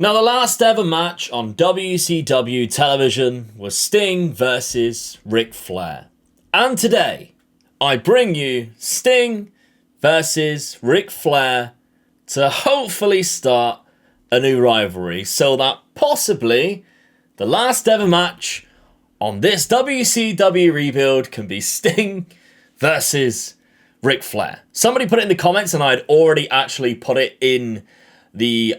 Now, the last ever match on WCW television was Sting versus Ric Flair. And today, I bring you Sting versus Ric Flair to hopefully start a new rivalry so that possibly the last ever match on this WCW Rebuild can be Sting versus Ric Flair. Somebody put it in the comments and I'd already actually put it in the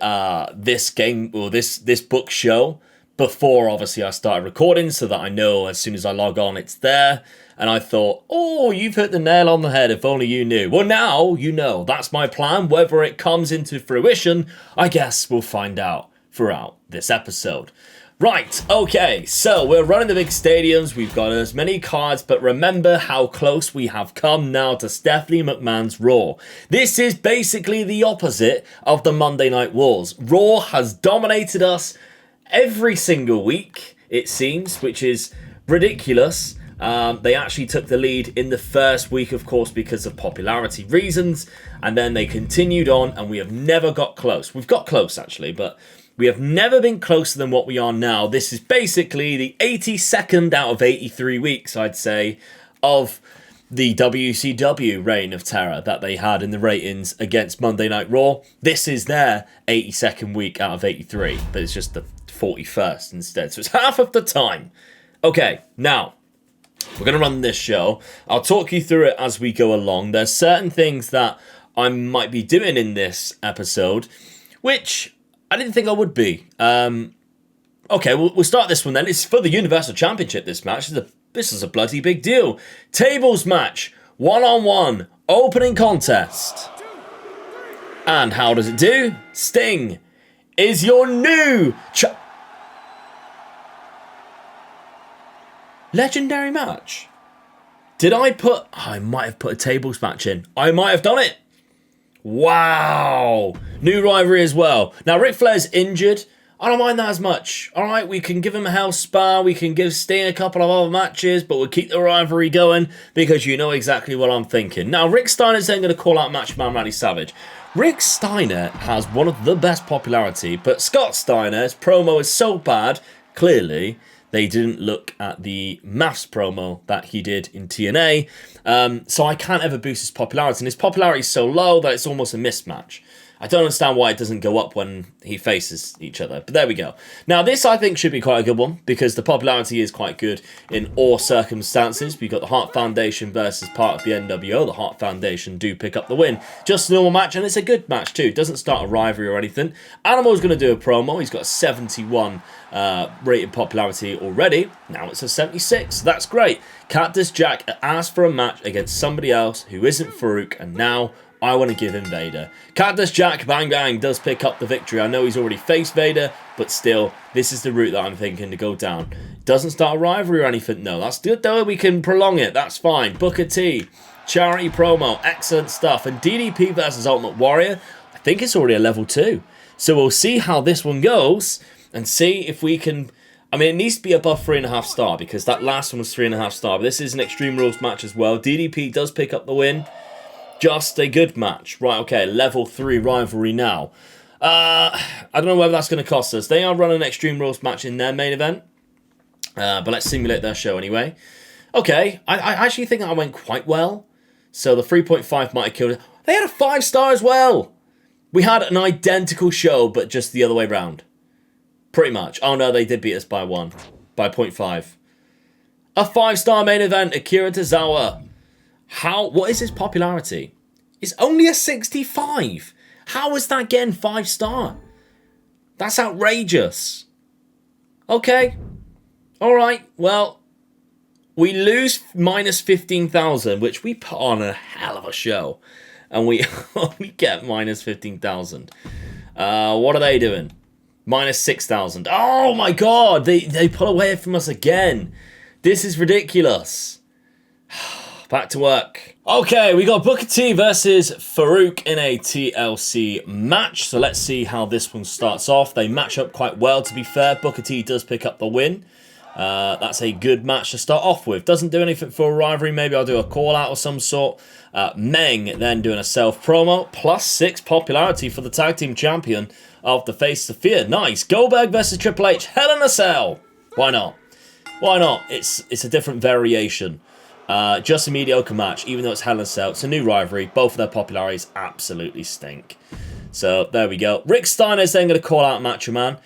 this book show before obviously I started recording so that I know as soon as I log on it's there. And I thought, oh, you've hit the nail on the head, if only you knew. Well, now you know. That's my plan. Whether it comes into fruition, I guess we'll find out throughout this episode. Right, okay, so we're running the big stadiums, we've got as many cards, but remember how close we have come now to Stephanie McMahon's Raw. This is basically the opposite of the Monday Night Wars. Raw has dominated us every single week, it seems, which is ridiculous. They actually took the lead in the first week, of course, because of popularity reasons, and then they continued on, and we have never got close. We've got close, actually, but we have never been closer than what we are now. This is basically the 82nd out of 83 weeks, I'd say, of the WCW reign of terror that they had in the ratings against Monday Night Raw. This is their 82nd week out of 83, but it's just the 41st instead, so it's half of the time. Okay, now, we're going to run this show. I'll talk you through it as we go along. There's certain things that I might be doing in this episode, which I didn't think I would be. Okay, we'll start this one then. It's for the Universal Championship, this match. This is a bloody big deal. Tables match, one-on-one, opening contest. And how does it do? Sting is your new legendary match. I might have put a tables match in. I might have done it. Wow. New rivalry as well. Now, Ric Flair's injured. I don't mind that as much. All right, we can give him a house spa. We can give Sting a couple of other matches, but we'll keep the rivalry going because you know exactly what I'm thinking. Now, Rick Steiner's then going to call out Macho Man Randy Savage. Rick Steiner has one of the best popularity, but Scott Steiner's promo is so bad, clearly, they didn't look at the maths promo that he did in TNA. So I can't ever boost his popularity. And his popularity is so low that it's almost a mismatch. I don't understand why it doesn't go up when he faces each other. But there we go. Now, this, I think, should be quite a good one because the popularity is quite good in all circumstances. We've got the Hart Foundation versus part of the NWO. The Hart Foundation do pick up the win. Just a normal match, and it's a good match, too. It doesn't start a rivalry or anything. Animal's going to do a promo. He's got a 71 rated popularity already. Now it's a 76. That's great. Cactus Jack asked for a match against somebody else who isn't Farouk, and now I want to give him Vader. Cactus Jack, bang bang, does pick up the victory. I know he's already faced Vader, but still, this is the route that I'm thinking to go down. Doesn't start a rivalry or anything. No, that's good though. We can prolong it. That's fine. Booker T, charity promo, excellent stuff. And DDP versus Ultimate Warrior, I think it's already a level 2. So we'll see how this one goes and see if we can. I mean, it needs to be above 3.5 star because that last one was 3.5 star. But this is an Extreme Rules match as well. DDP does pick up the win. Just a good match. Right, okay, level 3 rivalry now. I don't know whether that's going to cost us. They are running an Extreme Rules match in their main event. But let's simulate their show anyway. Okay, I actually think that went quite well. So the 3.5 might have killed it. They had a 5 star as well. We had an identical show, but just the other way round. Pretty much. Oh no, they did beat us by 1. By 0.5. A 5-star main event, Akira Tozawa. What is his popularity? It's only a 65. How is that getting 5-star? That's outrageous. Okay. Alright, well, we lose minus 15,000, which we put on a hell of a show. And we only get minus 15,000. What are they doing? Minus 6,000. Oh my god, they pull away from us again. This is ridiculous. Back to work. Okay, we got Booker T versus Farouk in a TLC match. So let's see how this one starts off. They match up quite well, to be fair. Booker T does pick up the win. That's a good match to start off with. Doesn't do anything for a rivalry. Maybe I'll do a call out of some sort. Meng then doing a self promo. +6 popularity for the tag team champion of the Face of Fear. Nice. Goldberg versus Triple H. Hell in a Cell. Why not? Why not? It's a different variation. Just a mediocre match, even though it's Hell in a Cell. It's a new rivalry. Both of their popularities absolutely stink. So, there we go. Rick Steiner is then going to call out Macho Man.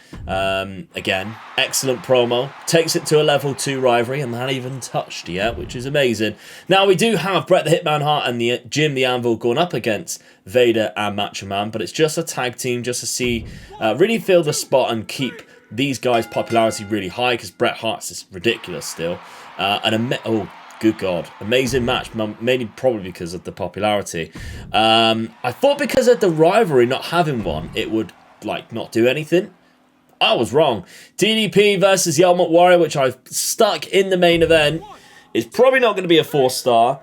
Again, excellent promo. Takes it to a level 2 rivalry, and not even touched yet, which is amazing. Now, we do have Bret the Hitman Hart and Jim the Anvil going up against Vader and Macho Man, but it's just a tag team, just to see, really fill the spot and keep these guys' popularity really high, because Bret Hart's is ridiculous still. Good God. Amazing match, mainly probably because of the popularity. I thought because of the rivalry not having one, it would, not do anything. I was wrong. DDP versus the Ultimate Warrior, which I've stuck in the main event, is probably not going to be a 4-star.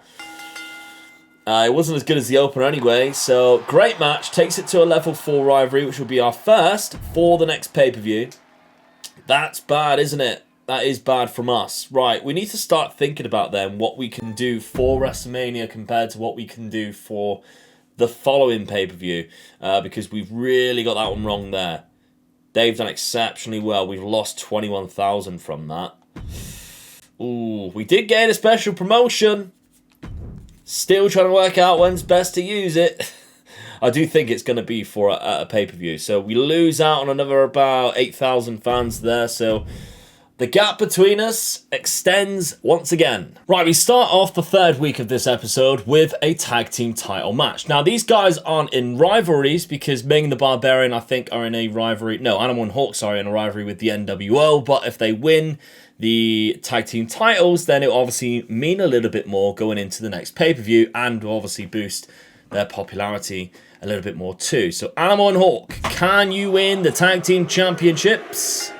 It wasn't as good as the opener anyway, so great match. Takes it to a level 4 rivalry, which will be our first for the next pay-per-view. That's bad, isn't it? That is bad from us. Right, we need to start thinking about then what we can do for WrestleMania compared to what we can do for the following pay-per-view. Because we've really got that one wrong there. They've done exceptionally well. We've lost 21,000 from that. Ooh, we did get a special promotion. Still trying to work out when's best to use it. I do think it's going to be for a pay-per-view. So we lose out on another about 8,000 fans there. So the gap between us extends once again. Right, we start off the third week of this episode with a tag team title match. Now, these guys aren't in rivalries because Ming and the Barbarian, I think, are in a rivalry. No, Animal and Hawks are in a rivalry with the NWO. But if they win the tag team titles, then it will obviously mean a little bit more going into the next pay-per-view and will obviously boost their popularity a little bit more too. So, Animal and Hawk, can you win the tag team championships?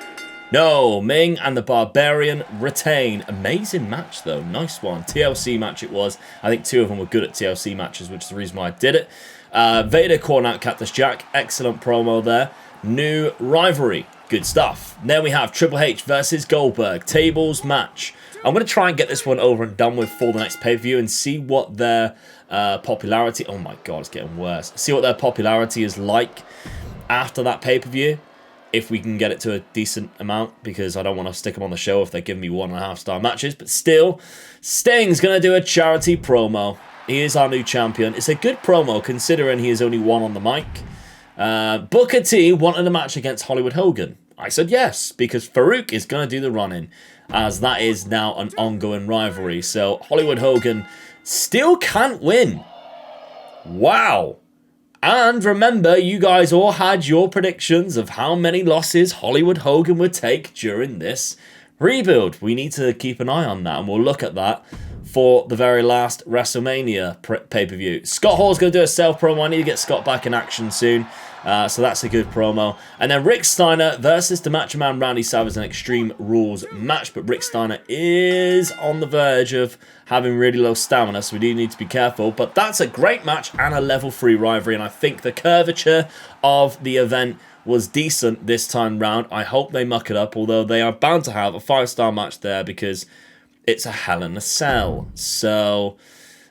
No, Ming and the Barbarian retain. Amazing match, though. Nice one. TLC match it was. I think 2 of them were good at TLC matches, which is the reason why I did it. Vader calling out Cactus Jack. Excellent promo there. New rivalry. Good stuff. Then we have Triple H versus Goldberg. Tables match. I'm going to try and get this one over and done with for the next pay-per-view and see what their popularity... Oh my God, it's getting worse. See what their popularity is like after that pay-per-view. If we can get it to a decent amount, because I don't want to stick them on the show if they give me 1.5-star matches. But still, Sting's going to do a charity promo. He is our new champion. It's a good promo, considering he is only one on the mic. Booker T wanted a match against Hollywood Hogan. I said yes, because Farouk is going to do the running, as that is now an ongoing rivalry. So Hollywood Hogan still can't win. Wow. And remember, you guys all had your predictions of how many losses Hollywood Hogan would take during this rebuild. We need to keep an eye on that, and we'll look at that for the very last WrestleMania pay-per-view. Scott Hall's going to do a self promo. I need to get Scott back in action soon. So that's a good promo. And then Rick Steiner versus the Macho Man Randy Savage, an Extreme Rules match. But Rick Steiner is on the verge of having really low stamina, so we do need to be careful. But that's a great match and a level 3 rivalry. And I think the curvature of the event was decent this time round. I hope they muck it up, although they are bound to have a 5-star match there because it's a Hell in a Cell. So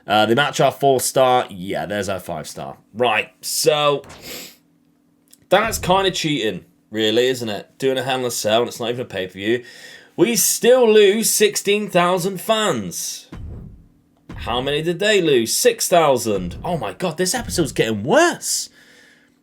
the match our 4-star, yeah, there's our 5-star. Right, so that's kind of cheating, really, isn't it? Doing a Hell in a Cell, and it's not even a pay-per-view. We still lose 16,000 fans. How many did they lose? 6,000. Oh my God, this episode's getting worse.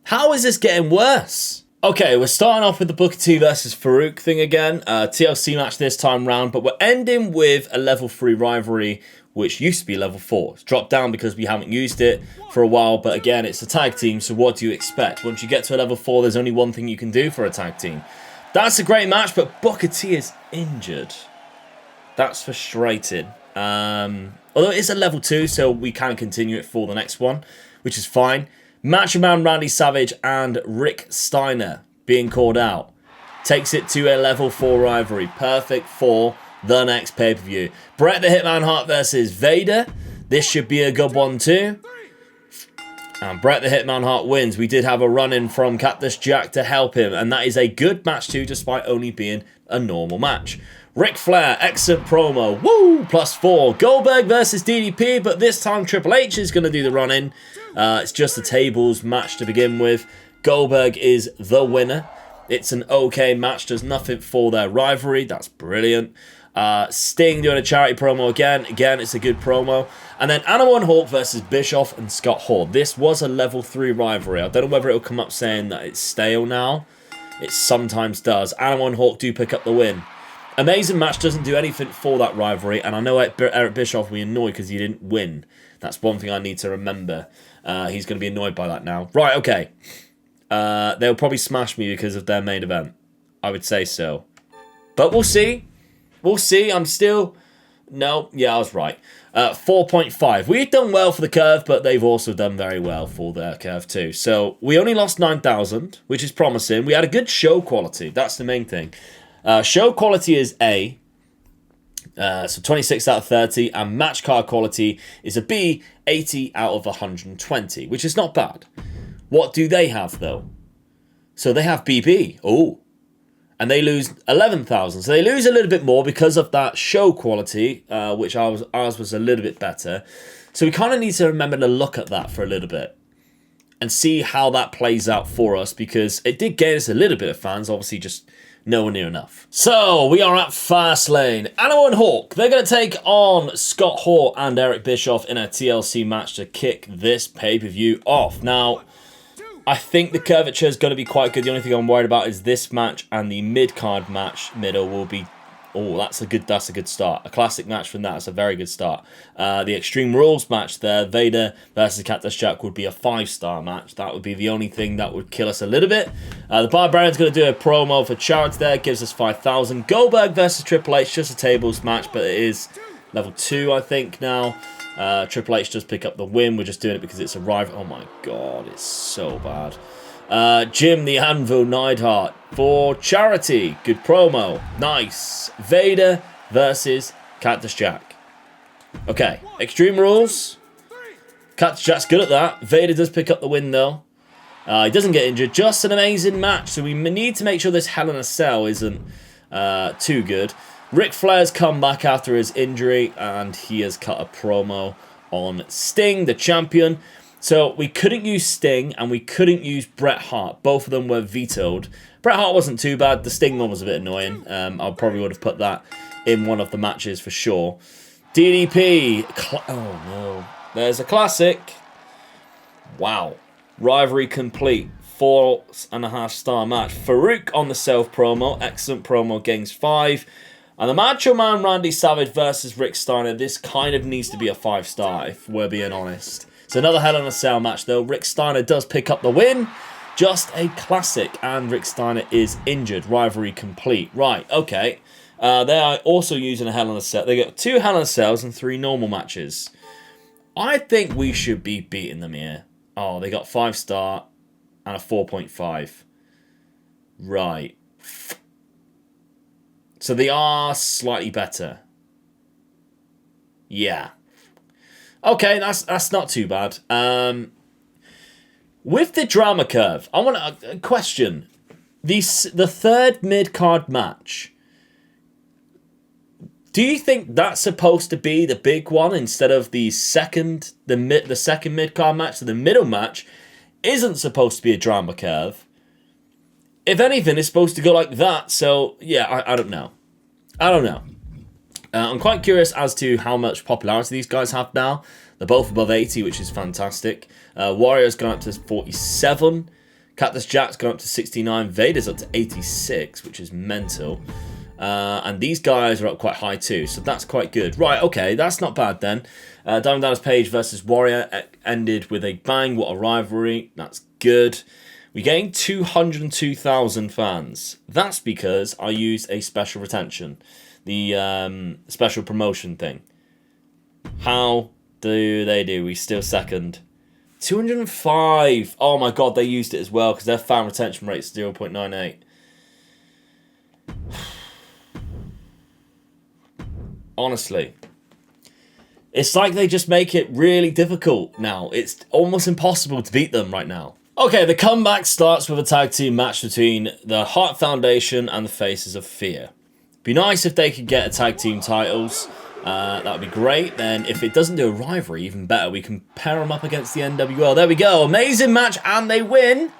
How is this getting worse? Okay, we're starting off with the Booker T versus Farouk thing again. TLC match this time round, but we're ending with a level 3 rivalry, which used to be level 4. It's dropped down because we haven't used it for a while, but again, it's a tag team, so what do you expect? Once you get to a level 4, there's only one thing you can do for a tag team. That's a great match, but Booker T is injured. That's frustrating. Although it is a level 2, so we can continue it for the next one, which is fine. Macho Man Randy Savage and Rick Steiner being called out takes it to a level 4 rivalry. Perfect for the next pay-per-view. Bret the Hitman Hart versus Vader. This should be a good one too. And Bret the Hitman Hart wins. We did have a run-in from Cactus Jack to help him, and that is a good match too, despite only being a normal match. Ric Flair, excellent promo. Woo! +4. Goldberg versus DDP, but this time Triple H is going to do the run-in. It's just a tables match to begin with. Goldberg is the winner. It's an okay match. Does nothing for their rivalry. That's brilliant. Sting doing a charity promo again. Again, it's a good promo. And then Animal and Hawk versus Bischoff and Scott Hall. This was a level 3 rivalry. I don't know whether it'll come up saying that it's stale now. It sometimes does. Animal and Hawk do pick up the win. Amazing match doesn't do anything for that rivalry. And I know Eric Bischoff will be annoyed because he didn't win. That's one thing I need to remember. He's going to be annoyed by that now. Right, okay. They'll probably smash me because of their main event. I would say so. But we'll see. We'll see. I'm still... No, yeah, I was right. 4.5. We've done well for the curve, but they've also done very well for their curve too. So we only lost 9,000, which is promising. We had a good show quality. That's the main thing. Show quality is A. So 26 out of 30. And match card quality is a B, 80 out of 120, which is not bad. What do they have, though? So they have BB. Oh. And they lose 11,000. So they lose a little bit more because of that show quality, which ours was a little bit better. So we kind of need to remember to look at that for a little bit and see how that plays out for us, because it did gain us a little bit of fans, obviously just nowhere near enough. So we are at Fastlane. Animal and Hawk, they're going to take on Scott Hall and Eric Bischoff in a TLC match to kick this pay-per-view off. Now, I think the curvature is going to be quite good. The only thing I'm worried about is this match and the mid-card match middle will be... Oh, that's a good start. A classic match from that. It's a very good start. The Extreme Rules match there, Vader versus Cactus Jack, would be a 5-star match. That would be the only thing that would kill us a little bit. The Barbarian's going to do a promo for charity there. Gives us 5,000. Goldberg versus Triple H, just a tables match, but it is level 2, I think, now. Triple H does pick up the win. We're just doing it because it's a rival. Oh my god, it's so bad. Jim the Anvil Neidhart for charity. Good promo. Nice. Vader versus Cactus Jack. Okay, Extreme Rules. Cactus Jack's good at that. Vader does pick up the win though. He doesn't get injured. Just an amazing match. So we need to make sure this Hell in a Cell isn't too good. Ric Flair's come back after his injury, and he has cut a promo on Sting, the champion. So we couldn't use Sting, and we couldn't use Bret Hart. Both of them were vetoed. Bret Hart wasn't too bad. The Sting one was a bit annoying. I probably would have put that in one of the matches for sure. DDP. Oh, no. There's a classic. Wow. Rivalry complete. 4.5-star match. Farouk on the self promo. Excellent promo. Gains 5. And the Macho Man Randy Savage versus Rick Steiner. This kind of needs to be a 5-star, if we're being honest. It's another Hell in a Cell match, though. Rick Steiner does pick up the win. Just a classic. And Rick Steiner is injured. Rivalry complete. Right, okay. They are also using a Hell in a Cell. They got 2 Hell in a Cells and 3 normal matches. I think we should be beating them here. Oh, they got 5-star and a 4.5. Right. So they are slightly better. Yeah. Okay, that's not too bad. With the drama curve, I want a question. The third mid-card match. Do you think that's supposed to be the big one instead of the second mid-card match? So the middle match isn't supposed to be a drama curve. If anything, it's supposed to go like that. So, yeah, I don't know. I don't know. I'm quite curious as to how much popularity these guys have now. They're both above 80, which is fantastic. Warrior's gone up to 47. Cactus Jack's gone up to 69. Vader's up to 86, which is mental. And these guys are up quite high too, so that's quite good. Right, okay, that's not bad then. Diamond Dallas Page versus Warrior ended with a bang. What a rivalry. That's good. We gained 202,000 fans. That's because I used a special retention. The special promotion thing. How do they do? We still second. 205. Oh my god, they used it as well because their fan retention rate is 0.98. Honestly. It's like they just make it really difficult now. It's almost impossible to beat them right now. Okay, the comeback starts with a tag team match between the Hart Foundation and the Faces of Fear. Be nice if they could get a tag team titles. That would be great. Then if it doesn't do a rivalry, even better. We can pair them up against the NWL. There we go. Amazing match, and they win.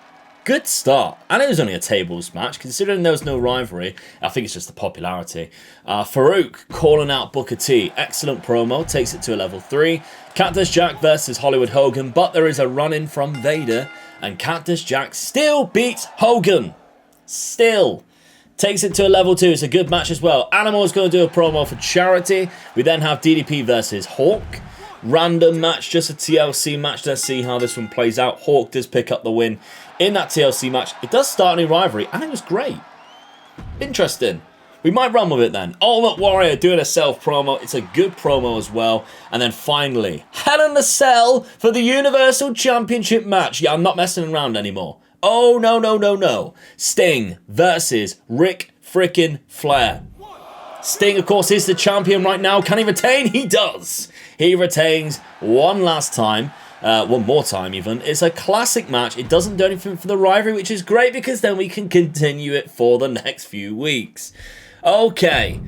Good start. And it was only a tables match. Considering there was no rivalry, I think it's just the popularity. Farouk calling out Booker T. Excellent promo. Takes it to a level 3. Cactus Jack versus Hollywood Hogan. But there is a run-in from Vader. And Cactus Jack still beats Hogan. Still. Takes it to a level 2. It's a good match as well. Animal is going to do a promo for charity. We then have DDP versus Hawk. Random match, just a TLC match. Let's see how this one plays out. Hawk does pick up the win in that TLC match. It does start a new rivalry, and it was great. Interesting. We might run with it then. Ultimate Warrior doing a self promo. It's a good promo as well. And then finally, Hell in a Cell for the Universal Championship match. Yeah, I'm not messing around anymore. Oh, no, no, no, no. Sting versus Ric frickin' Flair. Sting, of course, is the champion right now. Can he retain? He does. He retains one last time. One more time, even. It's a classic match. It doesn't do anything for the rivalry, which is great because then we can continue it for the next few weeks. Okay.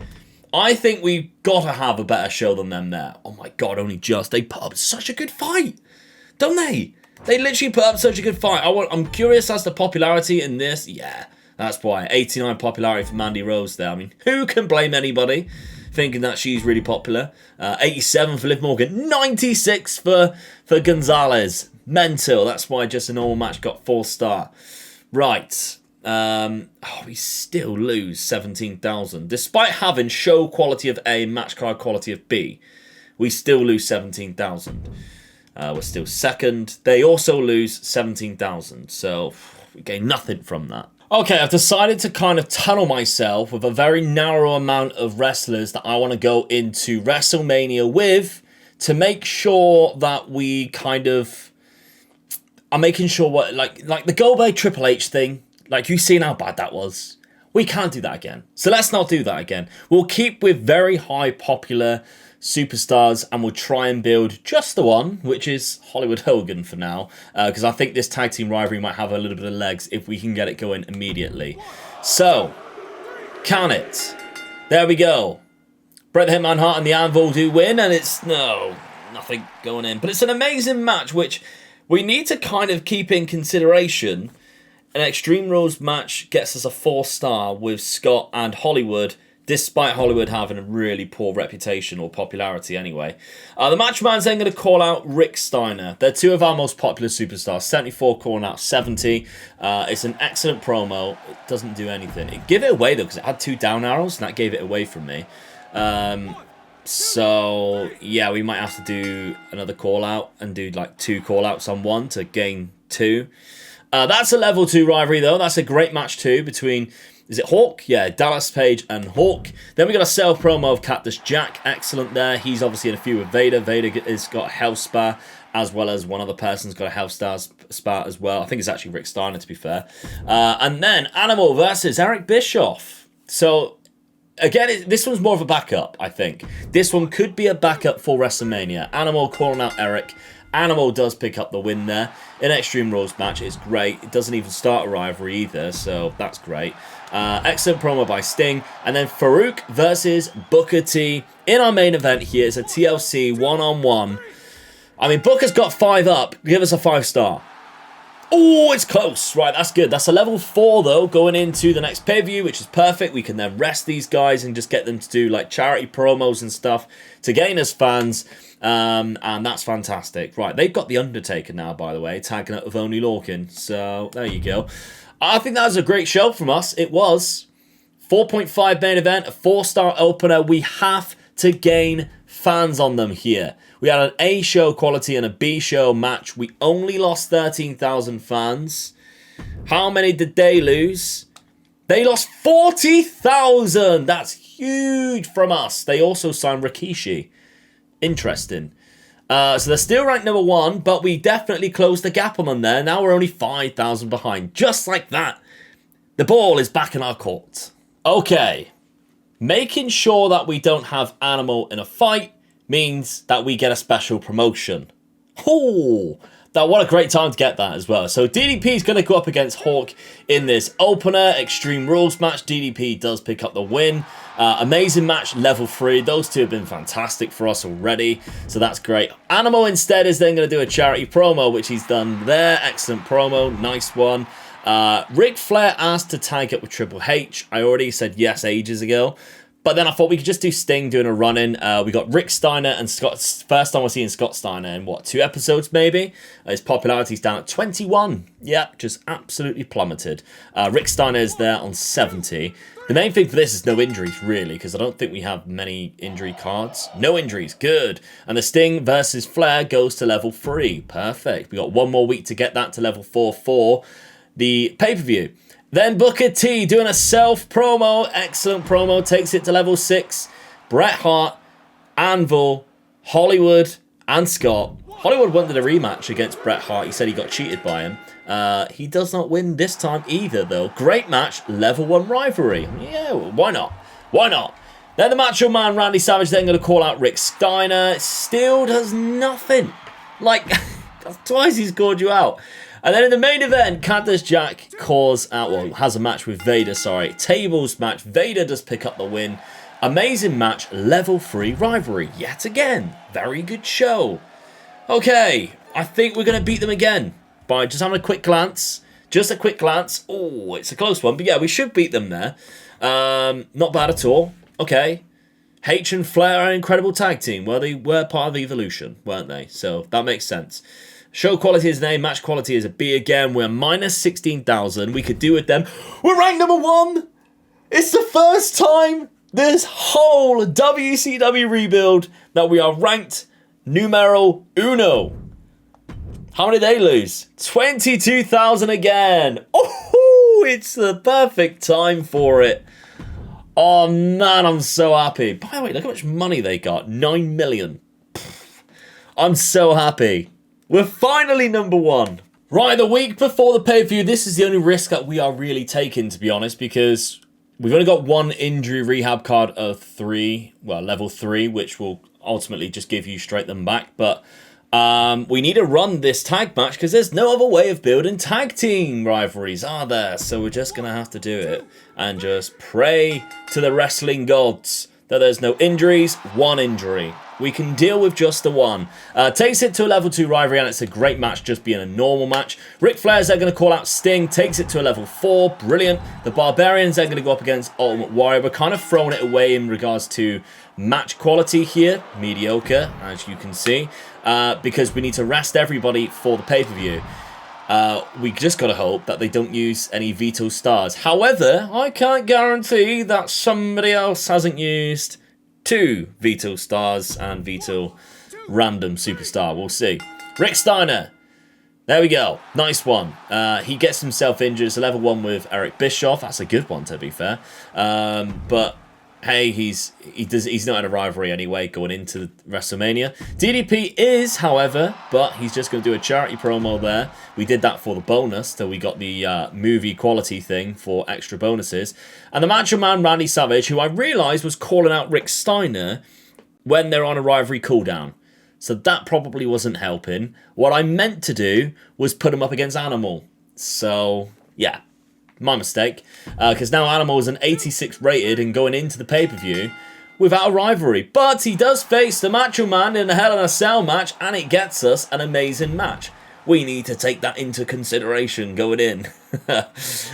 I think we've got to have a better show than them there. Oh my god, only just. They put up such a good fight. Don't they? They literally put up such a good fight. I'm curious as to popularity in this. Yeah, that's why. 89 popularity for Mandy Rose there. I mean, who can blame anybody thinking that she's really popular? 87 for Liv Morgan. 96 for Gonzalez. Mental. That's why just a normal match got 4-star. Right. We still lose 17,000. Despite having show quality of A, match card quality of B, we still lose 17,000. We're still second. They also lose 17,000. So we gain nothing from that. Okay, I've decided to kind of tunnel myself with a very narrow amount of wrestlers that I want to go into WrestleMania with to make sure that we kind of are making sure what, like the Goldberg Triple H thing, like you've seen how bad that was. We can't do that again. So let's not do that again. We'll keep with very high popular superstars, and we'll try and build just the one, which is Hollywood Hogan for now, because I think this tag team rivalry might have a little bit of legs if we can get it going immediately. So, can it? There we go. Bret the Hitman Hart and the Anvil do win, and it's, no, nothing going in. But it's an amazing match, which we need to kind of keep in consideration. An Extreme Rules match gets us a 4-star with Scott and Hollywood, despite Hollywood having a really poor reputation or popularity anyway. The Match Man's then going to call out Rick Steiner. They're two of our most popular superstars. 74 calling out 70. It's an excellent promo. It doesn't do anything. It gave it away though because it had 2 down arrows and that gave it away from me. So yeah, we might have to do another call out and do like 2 call outs on one to gain 2. That's a level 2 rivalry though. That's a great match too between... Is it Hawk? Yeah, Dallas Page and Hawk. Then we got a self promo of Cactus Jack. Excellent there. He's obviously in a feud with Vader. Vader has got a health spa, as well as one other person's got a health spa as well. I think it's actually Rick Steiner, to be fair. And then Animal versus Eric Bischoff. So, again, this one's more of a backup, I think. This one could be a backup for WrestleMania. Animal calling out Eric. Animal does pick up the win there. In Extreme Rules match, it's great. It doesn't even start a rivalry either, so that's great. Excellent promo by Sting. And then Farouk versus Booker T. In our main event here, it's a TLC one-on-one. I mean, Booker's got 5 up. Give us a 5-star. Oh, it's close. Right, that's good. That's a level 4, though, going into the next pay-per-view, which is perfect. We can then rest these guys and just get them to do, like, charity promos and stuff to gain us fans. And that's fantastic. Right, they've got The Undertaker now, by the way, tagging up with Only Lorcan. So, there you go. I think that was a great show from us. It was. 4.5 main event, a 4-star opener. We have to gain fans on them here. We had an A show quality and a B show match. We only lost 13,000 fans. How many did they lose? They lost 40,000. That's huge from us. They also signed Rikishi. Interesting. So they're still ranked number 1, but we definitely closed the gap on them there. Now we're only 5,000 behind. Just like that. The ball is back in our court. Okay. Making sure that we don't have Animal in a fight means that we get a special promotion. Oh, What a great time to get that as well. So DDP is going to go up against Hawk in this opener. Extreme Rules match. DDP does pick up the win. Amazing match, level 3. Those two have been fantastic for us already. So that's great. Animal instead is then going to do a charity promo, which he's done there. Excellent promo. Nice one. Ric Flair asked to tag up with Triple H. I already said yes ages ago. But then I thought we could just do Sting doing a run-in. We got Rick Steiner and Scott. First time we're seeing Scott Steiner in, what, 2 episodes maybe? His popularity's down at 21. Yep, just absolutely plummeted. Rick Steiner is there on 70. The main thing for this is no injuries, really, because I don't think we have many injury cards. No injuries, good. And the Sting versus Flair goes to level 3. Perfect. We got 1 more week to get that to level 4 for the pay-per-view. Then Booker T doing a self-promo. Excellent promo. Takes it to level 6. Bret Hart, Anvil, Hollywood, and Scott. Hollywood wanted a rematch against Bret Hart. He said he got cheated by him. He does not win this time either, though. Great match. Level 1 rivalry. Yeah, why not? Why not? Then the Macho Man, Randy Savage, then going to call out Rick Steiner. Still does nothing. Like, twice he's called you out. And then in the main event, Cactus Jack has a match with Vader, Tables match. Vader does pick up the win. Amazing match, level 3 rivalry. Yet again, very good show. Okay, I think we're going to beat them again by just having a quick glance. Just a quick glance. Oh, it's a close one, but yeah, we should beat them there. Not bad at all. Okay. H and Flair are an incredible tag team. Well, they were part of Evolution, weren't they? So that makes sense. Show quality is an A, match quality is a B again. We're minus 16,000. We could do with them. We're ranked number 1. It's the first time this whole WCW Rebuild that we are ranked numero uno. How many did they lose? 22,000 again. Oh, it's the perfect time for it. Oh man, I'm so happy. By the way, look how much money they got. 9 million. I'm so happy. We're finally number 1. Right, the week before the pay-per-view, this is the only risk that we are really taking, to be honest, because we've only got 1 injury rehab card of 3, well, level 3, which will ultimately just give you straight them back. But we need to run this tag match because there's no other way of building tag team rivalries, are there? So we're just going to have to do it and just pray to the wrestling gods that there's no injuries. 1 injury. We can deal with just the 1. Takes it to a level 2 rivalry, and it's a great match, just being a normal match. Ric Flair's they're going to call out Sting. Takes it to a level 4. Brilliant. The Barbarians are going to go up against Ultimate Warrior. We're kind of throwing it away in regards to match quality here. Mediocre, as you can see. Because we need to rest everybody for the pay-per-view. We just got to hope that they don't use any Veto Stars. However, I can't guarantee that somebody else hasn't used 2 Veto Stars and Veto Random Superstar. We'll see. Rick Steiner. There we go. Nice one. He gets himself injured. It's a level 1 with Eric Bischoff. That's a good one, to be fair. But hey, he's not in a rivalry anyway going into WrestleMania. DDP is, however, but he's just going to do a charity promo there. We did that for the bonus, so we got the movie quality thing for extra bonuses. And the Macho Man Randy Savage, who I realised was calling out Rick Steiner when they're on a rivalry cooldown. So that probably wasn't helping. What I meant to do was put him up against Animal. So, yeah. My mistake, because now Animal is an 86 rated and going into the pay-per-view without a rivalry. But he does face the Macho Man in a Hell in a Cell match, and it gets us an amazing match. We need to take that into consideration going in.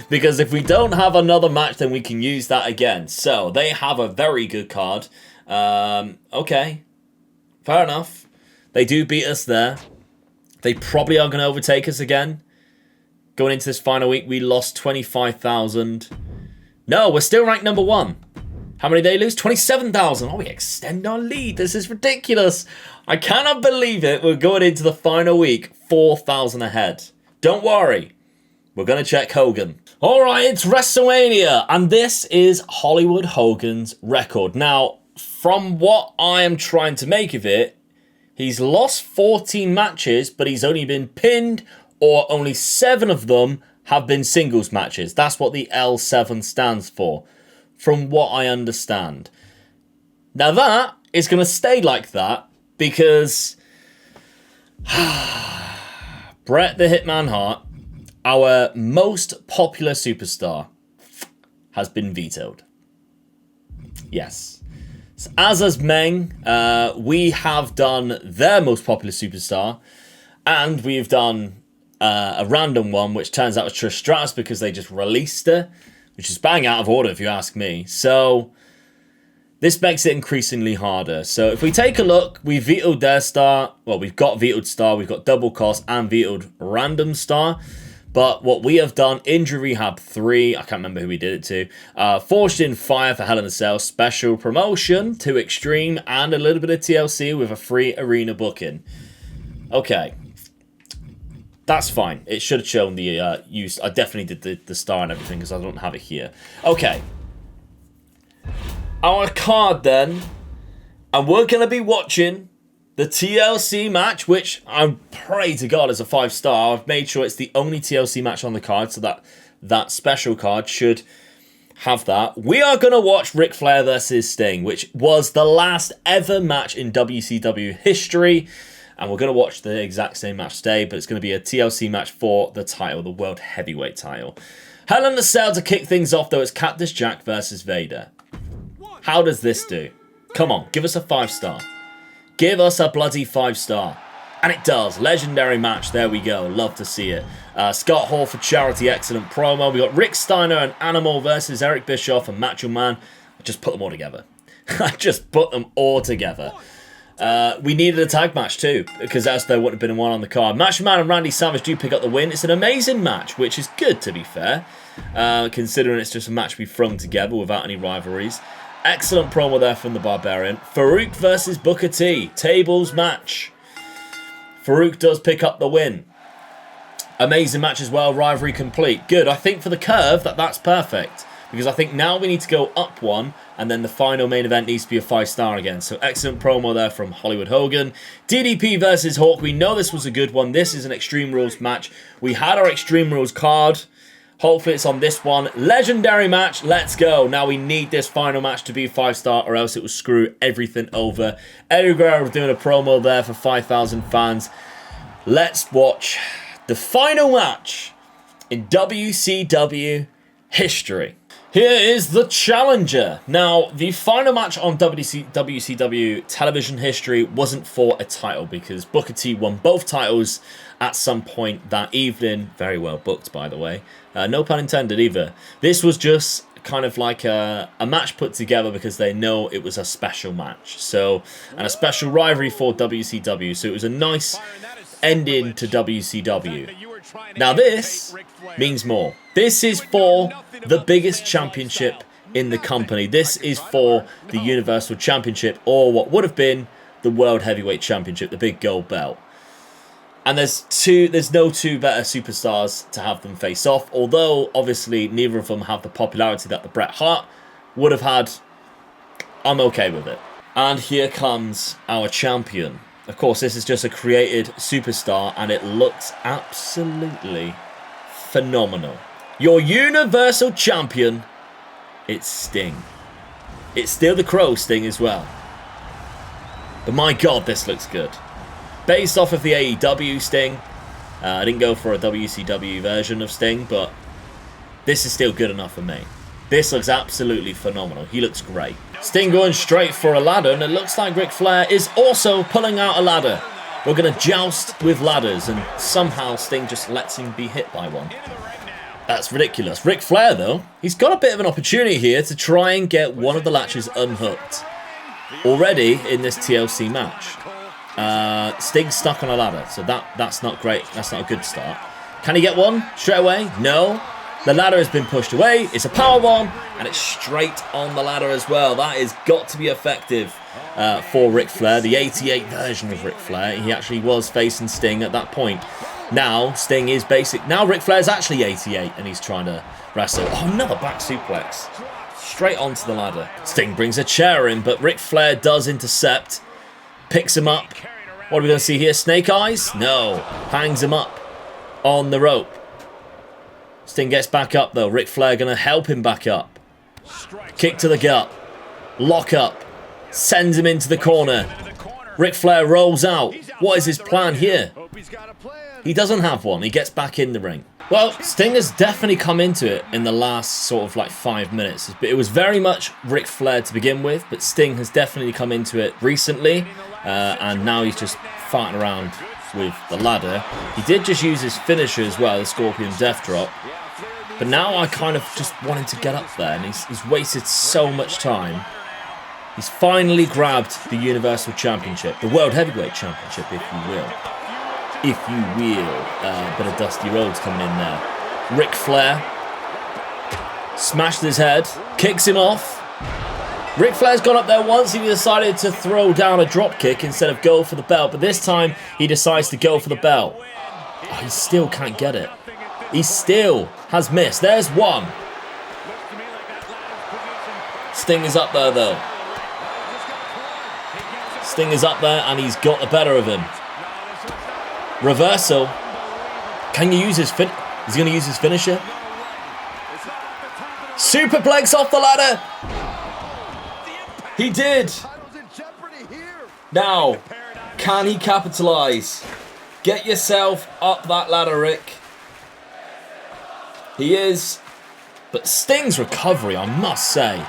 Because if we don't have another match, then we can use that again. So, they have a very good card. Okay, fair enough. They do beat us there. They probably are going to overtake us again. Going into this final week, we lost 25,000. No, we're still ranked number 1. How many did they lose? 27,000. Oh, we extend our lead. This is ridiculous. I cannot believe it. We're going into the final week, 4,000 ahead. Don't worry. We're going to check Hogan. All right, it's WrestleMania, and this is Hollywood Hogan's record. Now, from what I am trying to make of it, he's lost 14 matches, but he's only been pinned, or only 7 of them have been singles matches. That's what the L7 stands for, from what I understand. Now that is going to stay like that because Bret the Hitman Hart, our most popular superstar, has been vetoed. Yes. So as has Meng, we have done their most popular superstar, and we've done a random one, which turns out was Trish Stratus because they just released her, which is bang out of order if you ask me. So this makes it increasingly harder. So if we take a look, we vetoed their star. Well, we've got vetoed star, we've got double cost, and vetoed random star. But what we have done, Injury Rehab 3, I can't remember who we did it to, Forged in Fire for Hell in a Cell, special promotion to Extreme, and a little bit of TLC with a free arena booking. Okay. That's fine. It should have shown the use. I definitely did the star and everything because I don't have it here. Okay. Our card then, and we're going to be watching the TLC match, which I pray to God is a 5-star. I've made sure it's the only TLC match on the card, so that special card should have that. We are going to watch Ric Flair versus Sting, which was the last ever match in WCW history. And we're going to watch the exact same match today, but it's going to be a TLC match for the title, the World Heavyweight title. Hell in a Cell to kick things off, though, it's Cactus Jack versus Vader. How does this do? Come on, give us a 5-star. Give us a bloody 5-star. And it does. Legendary match. There we go. Love to see it. Scott Hall for charity. Excellent promo. We got Rick Steiner and Animal versus Eric Bischoff and Macho Man. I just put them all together. I just put them all together. We needed a tag match too, because else there wouldn't have been one on the card. Macho Man and Randy Savage do pick up the win. It's an amazing match, which is good to be fair, considering it's just a match we've thrown together without any rivalries. Excellent promo there from the Barbarian. Farouk versus Booker T. Tables match. Farouk does pick up the win. Amazing match as well. Rivalry complete. Good. I think for the curve, that's perfect. Because I think now we need to go up one, and then the final main event needs to be a 5-star again. So excellent promo there from Hollywood Hogan. DDP versus Hawk. We know this was a good one. This is an Extreme Rules match. We had our Extreme Rules card. Hopefully it's on this one. Legendary match. Let's go. Now we need this final match to be 5-star, or else it will screw everything over. Eddie Guerrero doing a promo there for 5,000 fans. Let's watch the final match in WCW history. Here is the challenger. Now, the final match on WCW television history wasn't for a title because Booker T won both titles at some point that evening. Very well booked, by the way. No pun intended either. This was just kind of like a match put together because they know it was a special match. So, and a special rivalry for WCW. So it was a nice ending to WCW. Now this means more. This is for the biggest championship in the company. This is for the Universal Championship, or what would have been the World Heavyweight Championship, the big gold belt. And there's no two better superstars to have them face off, although obviously neither of them have the popularity that the Bret Hart would have had. I'm okay with it. And here comes our champion. Of course, this is just a created superstar, and it looks absolutely phenomenal. Your Universal Champion, it's Sting. It's still the Crow Sting as well. But my God, this looks good. Based off of the AEW Sting. I didn't go for a WCW version of Sting, but this is still good enough for me. This looks absolutely phenomenal. He looks great. Sting going straight for a ladder, and it looks like Ric Flair is also pulling out a ladder. We're going to joust with ladders, and somehow Sting just lets him be hit by one. That's ridiculous. Ric Flair, though, he's got a bit of an opportunity here to try and get one of the latches unhooked. Already in this TLC match. Sting's stuck on a ladder, so that's not great. That's not a good start. Can he get one straight away? No. The ladder has been pushed away. It's a powerbomb, and it's straight on the ladder as well. That has got to be effective for Ric Flair. The 88 version of Ric Flair. He actually was facing Sting at that point. Now, Sting is basic. Now Ric Flair's actually 88, and he's trying to wrestle. Oh, another back suplex. Straight onto the ladder. Sting brings a chair in, but Ric Flair does intercept. Picks him up. What are we going to see here? Snake Eyes? No. Hangs him up on the rope. Sting gets back up, though. Ric Flair going to help him back up. Kick to the gut. Lock up. Sends him into the corner. Ric Flair rolls out. What is his plan here? He doesn't have one. He gets back in the ring. Well, Sting has definitely come into it in the last sort of like 5 minutes. It was very much Ric Flair to begin with, but Sting has definitely come into it recently, and now he's just farting around with the ladder. He did just use his finisher as well, the Scorpion Death Drop. But now I kind of just want him to get up there, and he's wasted so much time. He's finally grabbed the Universal Championship, the World Heavyweight Championship, if you will. If you will. Bit of Dusty Rhodes coming in there. Ric Flair smashed his head, kicks him off. Ric Flair's gone up there once. He decided to throw down a drop kick instead of go for the belt, but this time he decides to go for the belt. Oh, he still can't get it. He still has missed. There's one. Sting is up there though. Sting is up there and he's got the better of him. Reversal. Can you use his fin? He's going to use his finisher. Superplex off the ladder. He did. Now, can he capitalize? Get yourself up that ladder, Rick. He is. But Sting's recovery, I must say,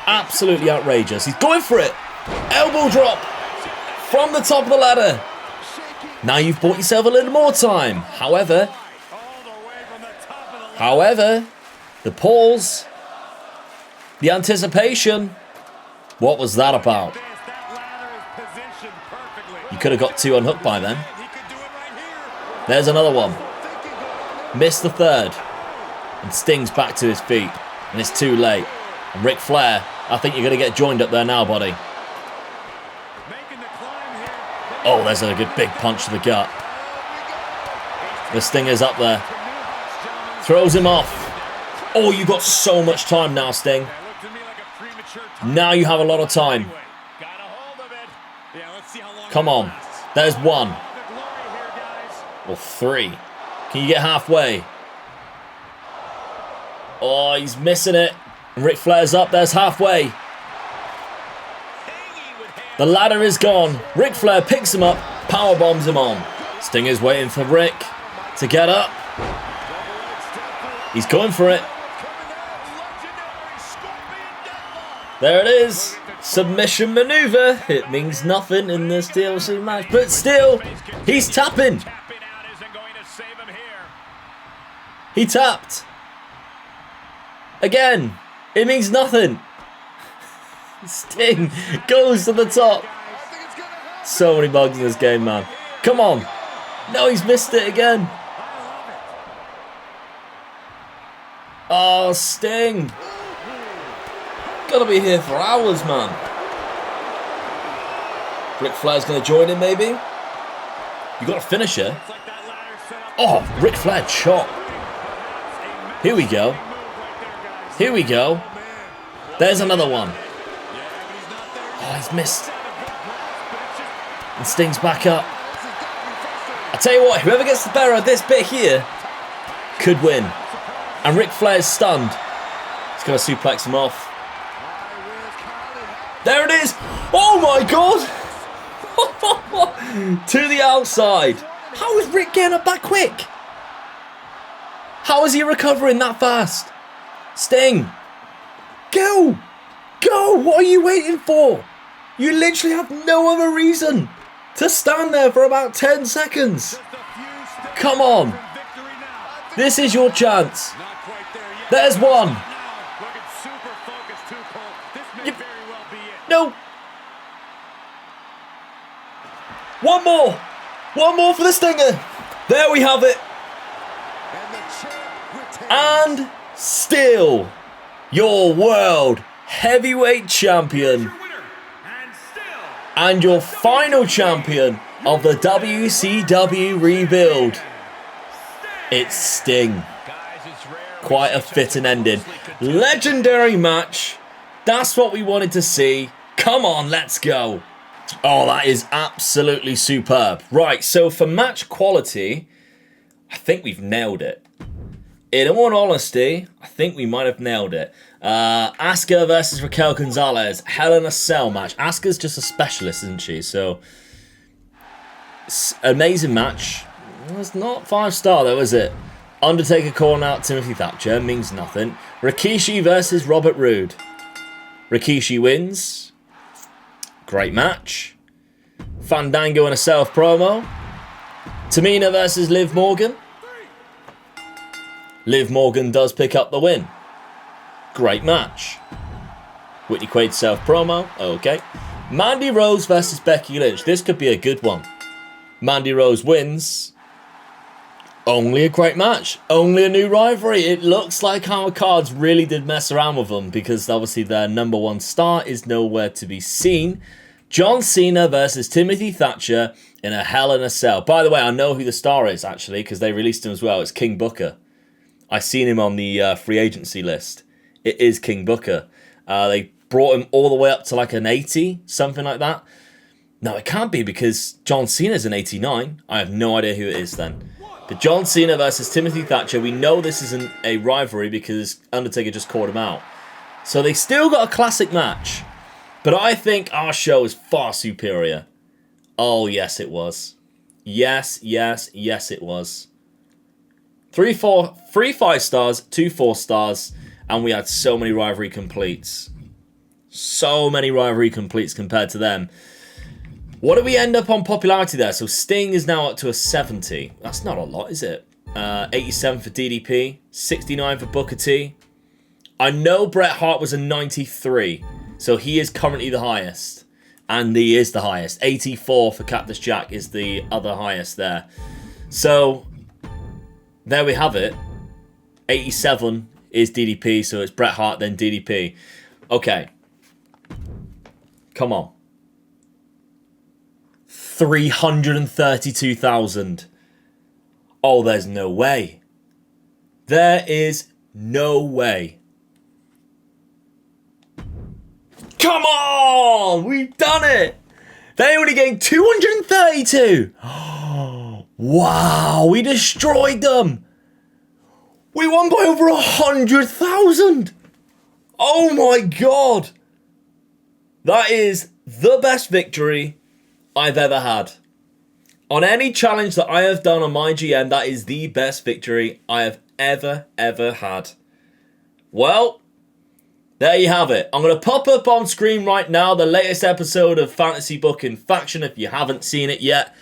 absolutely outrageous. He's going for it. Elbow drop from the top of the ladder. Now you've bought yourself a little more time. However, the pause, the anticipation, what was that about? You could have got two unhooked by then. There's another one. Missed the third. And Sting's back to his feet. And it's too late. And Ric Flair, I think you're going to get joined up there now, buddy. Oh, there's a good big punch to the gut. The Stinger's up there. Throws him off. Oh, you got so much time now, Sting. Now you have a lot of time. Come on. There's one. Or three. Can you get halfway? Oh, he's missing it. And Ric Flair's up. There's halfway. The ladder is gone. Ric Flair picks him up, power bombs him on. Stinger's waiting for Rick to get up. He's going for it. There it is. Submission maneuver. It means nothing in this TLC match, but still, he's tapping. He tapped. Again, it means nothing. Sting goes to the top. So many bugs in this game, man. Come on. No, he's missed it again. Oh, Sting. Gotta be here for hours, man. Ric Flair's gonna join him, maybe. You got a finisher. Oh, Ric Flair chop. Here we go. Here we go. There's another one. Oh, he's missed. And Sting's back up. I tell you what, whoever gets the better of this bit here could win. And Ric Flair's stunned. He's going to suplex him off. There it is. Oh my God. To the outside. How is Rick getting up that quick? How is he recovering that fast? Sting. Go. Go. What are you waiting for? You literally have no other reason to stand there for about 10 seconds. Come on. This is your chance. There's one. No. One more. One more for the Stinger. There we have it. And still your World Heavyweight Champion. And your final champion of the WCW Rebuild. It's Sting. Quite a fitting ending. Legendary match. That's what we wanted to see. Come on, let's go. Oh, that is absolutely superb. Right, so for match quality, I think we've nailed it. in all honesty, I think we might have nailed it. Asuka versus Raquel Gonzalez, Hell in a Cell match. Asuka's just a specialist, isn't she? So, amazing match. It's not 5-star though, is it? Undertaker calling out Timothy Thatcher means nothing. Rikishi versus Robert Roode. Rikishi wins. Great match. Fandango in a self promo. Tamina versus Liv Morgan. Liv Morgan does pick up the win. Great match. Whitney Quaid self promo. Okay. Mandy Rose versus Becky Lynch. This could be a good one. Mandy Rose wins. Only a great match. Only a new rivalry. It looks like our cards really did mess around with them because obviously their number one star is nowhere to be seen. John Cena versus Timothy Thatcher in a Hell in a Cell. By the way, I know who the star is actually because they released him as well. It's King Booker. I seen him on the free agency list. It is King Booker. They brought him all the way up to like an 80, something like that. No, it can't be because John Cena's an 89. I have no idea who it is then. But John Cena versus Timothy Thatcher, we know this isn't a rivalry because Undertaker just called him out. So they still got a classic match. But I think our show is far superior. Oh, yes, it was. Yes, yes, yes, it was. 3 5 stars, 2 4 stars, and we had so many rivalry completes. So many rivalry completes compared to them. What do we end up on popularity there? So Sting is now up to a 70. That's not a lot, is it? 87 for DDP, 69 for Booker T. I know Bret Hart was a 93, so he is currently the highest. And he is the highest. 84 for Cactus Jack is the other highest there. So, there we have it. 87 is DDP, so it's Bret Hart, then DDP. Okay. Come on. 332,000. Oh, there's no way. There is no way. Come on! We've done it! They only gained 232! Wow, we destroyed them! We won by over 100,000! Oh my god! That is the best victory I've ever had. On any challenge that I have done on MyGM, that is the best victory I have ever had. Well, there you have it. I'm going to pop up on screen right now the latest episode of Fantasy Booking Faction if you haven't seen it yet.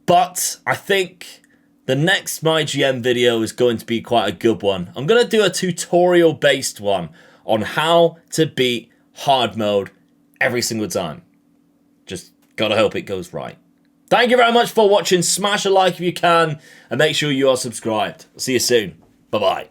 But I think the next MyGM video is going to be quite a good one. I'm going to do a tutorial-based one on how to beat hard mode every single time. Just gotta hope it goes right. Thank you very much for watching. Smash a like if you can. And make sure you are subscribed. See you soon. Bye-bye.